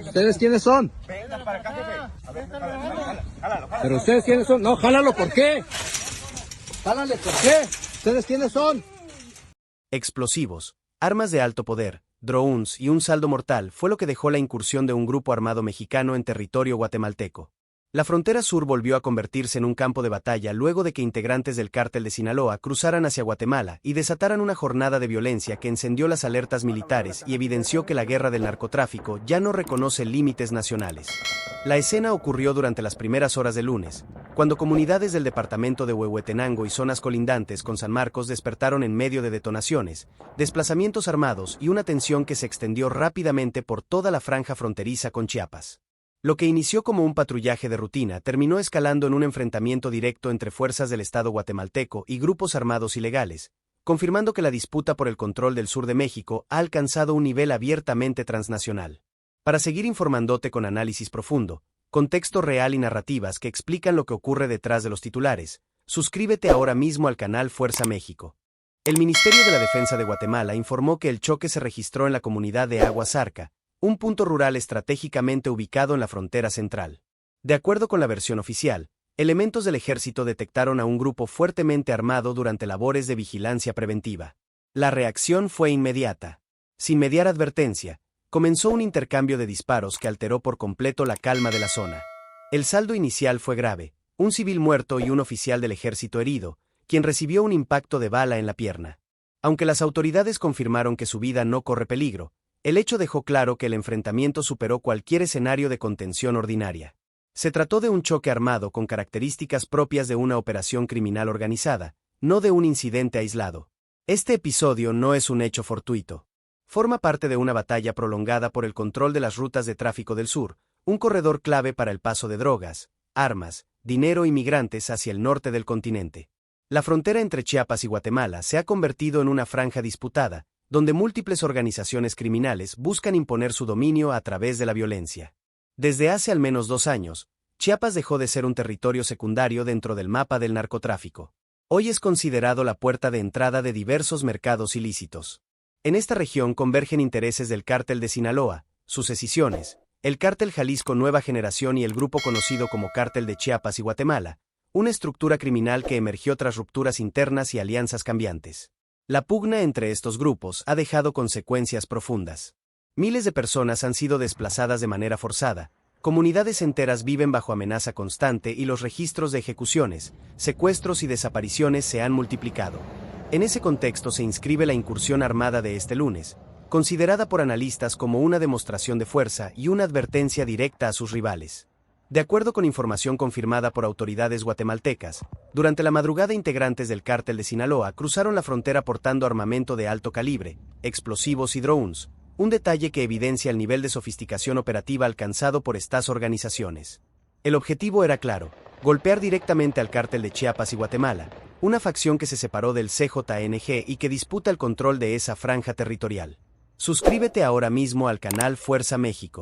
¿Ustedes quiénes son? Venga para acá, jefe. A ver, jálalo. ¿Pero ustedes quiénes son? No, jálalo, ¿por qué? Jálale, ¿por qué? ¿Ustedes quiénes son? Explosivos, armas de alto poder, drones y un saldo mortal fue lo que dejó la incursión de un grupo armado mexicano en territorio guatemalteco. La frontera sur volvió a convertirse en un campo de batalla luego de que integrantes del cártel de Sinaloa cruzaran hacia Guatemala y desataran una jornada de violencia que encendió las alertas militares y evidenció que la guerra del narcotráfico ya no reconoce límites nacionales. La escena ocurrió durante las primeras horas del lunes, cuando comunidades del departamento de Huehuetenango y zonas colindantes con San Marcos despertaron en medio de detonaciones, desplazamientos armados y una tensión que se extendió rápidamente por toda la franja fronteriza con Chiapas. Lo que inició como un patrullaje de rutina terminó escalando en un enfrentamiento directo entre fuerzas del Estado guatemalteco y grupos armados ilegales, confirmando que la disputa por el control del sur de México ha alcanzado un nivel abiertamente transnacional. Para seguir informándote con análisis profundo, contexto real y narrativas que explican lo que ocurre detrás de los titulares, suscríbete ahora mismo al canal Fuerza México. El Ministerio de la Defensa de Guatemala informó que el choque se registró en la comunidad de Agua Zarca, un punto rural estratégicamente ubicado en la frontera central. De acuerdo con la versión oficial, elementos del ejército detectaron a un grupo fuertemente armado durante labores de vigilancia preventiva. La reacción fue inmediata. Sin mediar advertencia, comenzó un intercambio de disparos que alteró por completo la calma de la zona. El saldo inicial fue grave, un civil muerto y un oficial del ejército herido, quien recibió un impacto de bala en la pierna. Aunque las autoridades confirmaron que su vida no corre peligro, el hecho dejó claro que el enfrentamiento superó cualquier escenario de contención ordinaria. Se trató de un choque armado con características propias de una operación criminal organizada, no de un incidente aislado. Este episodio no es un hecho fortuito. Forma parte de una batalla prolongada por el control de las rutas de tráfico del sur, un corredor clave para el paso de drogas, armas, dinero y migrantes hacia el norte del continente. La frontera entre Chiapas y Guatemala se ha convertido en una franja disputada, donde múltiples organizaciones criminales buscan imponer su dominio a través de la violencia. Desde hace al menos 2 años, Chiapas dejó de ser un territorio secundario dentro del mapa del narcotráfico. Hoy es considerado la puerta de entrada de diversos mercados ilícitos. En esta región convergen intereses del cártel de Sinaloa, sus escisiones, el cártel Jalisco Nueva Generación y el grupo conocido como Cártel de Chiapas y Guatemala, una estructura criminal que emergió tras rupturas internas y alianzas cambiantes. La pugna entre estos grupos ha dejado consecuencias profundas. Miles de personas han sido desplazadas de manera forzada, comunidades enteras viven bajo amenaza constante y los registros de ejecuciones, secuestros y desapariciones se han multiplicado. En ese contexto se inscribe la incursión armada de este lunes, considerada por analistas como una demostración de fuerza y una advertencia directa a sus rivales. De acuerdo con información confirmada por autoridades guatemaltecas, durante la madrugada integrantes del cártel de Sinaloa cruzaron la frontera portando armamento de alto calibre, explosivos y drones, un detalle que evidencia el nivel de sofisticación operativa alcanzado por estas organizaciones. El objetivo era claro, golpear directamente al cártel de Chiapas y Guatemala, una facción que se separó del CJNG y que disputa el control de esa franja territorial. Suscríbete ahora mismo al canal Fuerza México.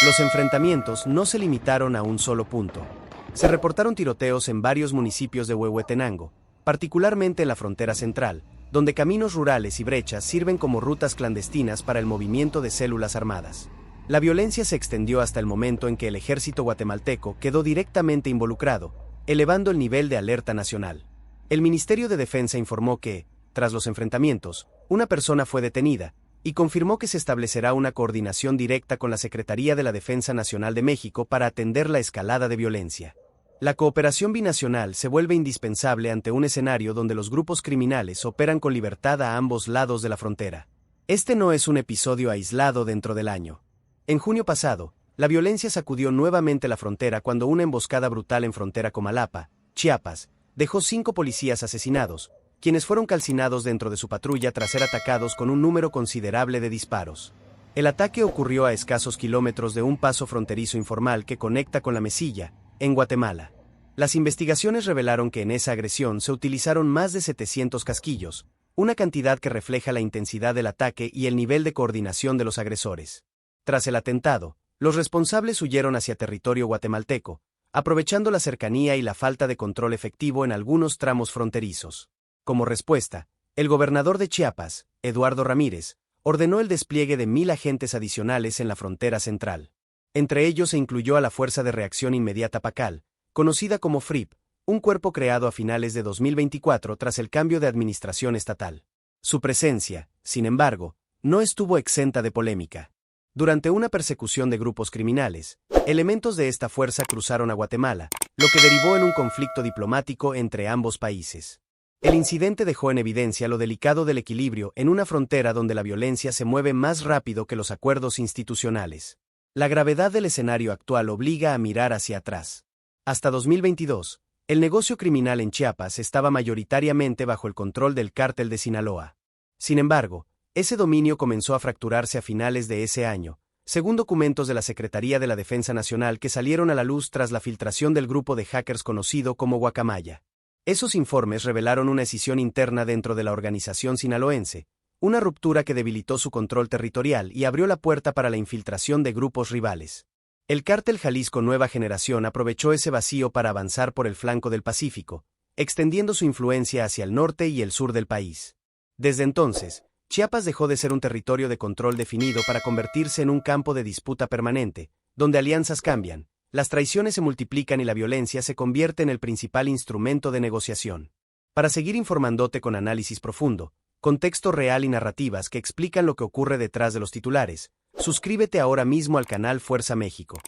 Los enfrentamientos no se limitaron a un solo punto. Se reportaron tiroteos en varios municipios de Huehuetenango, particularmente en la frontera central, donde caminos rurales y brechas sirven como rutas clandestinas para el movimiento de células armadas. La violencia se extendió hasta el momento en que el ejército guatemalteco quedó directamente involucrado, elevando el nivel de alerta nacional. El Ministerio de Defensa informó que, tras los enfrentamientos, una persona fue detenida, y confirmó que se establecerá una coordinación directa con la Secretaría de la Defensa Nacional de México para atender la escalada de violencia. La cooperación binacional se vuelve indispensable ante un escenario donde los grupos criminales operan con libertad a ambos lados de la frontera. Este no es un episodio aislado dentro del año. En junio pasado, la violencia sacudió nuevamente la frontera cuando una emboscada brutal en frontera Comalapa, Chiapas, dejó 5 policías asesinados, quienes fueron calcinados dentro de su patrulla tras ser atacados con un número considerable de disparos. El ataque ocurrió a escasos kilómetros de un paso fronterizo informal que conecta con la Mesilla, en Guatemala. Las investigaciones revelaron que en esa agresión se utilizaron más de 700 casquillos, una cantidad que refleja la intensidad del ataque y el nivel de coordinación de los agresores. Tras el atentado, los responsables huyeron hacia territorio guatemalteco, aprovechando la cercanía y la falta de control efectivo en algunos tramos fronterizos. Como respuesta, el gobernador de Chiapas, Eduardo Ramírez, ordenó el despliegue de 1,000 agentes adicionales en la frontera central. Entre ellos se incluyó a la Fuerza de Reacción Inmediata Pacal, conocida como FRIP, un cuerpo creado a finales de 2024 tras el cambio de administración estatal. Su presencia, sin embargo, no estuvo exenta de polémica. Durante una persecución de grupos criminales, elementos de esta fuerza cruzaron a Guatemala, lo que derivó en un conflicto diplomático entre ambos países. El incidente dejó en evidencia lo delicado del equilibrio en una frontera donde la violencia se mueve más rápido que los acuerdos institucionales. La gravedad del escenario actual obliga a mirar hacia atrás. Hasta 2022, el negocio criminal en Chiapas estaba mayoritariamente bajo el control del Cártel de Sinaloa. Sin embargo, ese dominio comenzó a fracturarse a finales de ese año, según documentos de la Secretaría de la Defensa Nacional que salieron a la luz tras la filtración del grupo de hackers conocido como Guacamaya. Esos informes revelaron una escisión interna dentro de la organización sinaloense, una ruptura que debilitó su control territorial y abrió la puerta para la infiltración de grupos rivales. El Cártel Jalisco Nueva Generación aprovechó ese vacío para avanzar por el flanco del Pacífico, extendiendo su influencia hacia el norte y el sur del país. Desde entonces, Chiapas dejó de ser un territorio de control definido para convertirse en un campo de disputa permanente, donde alianzas cambian, las traiciones se multiplican y la violencia se convierte en el principal instrumento de negociación. Para seguir informándote con análisis profundo, contexto real y narrativas que explican lo que ocurre detrás de los titulares, suscríbete ahora mismo al canal Fuerza México.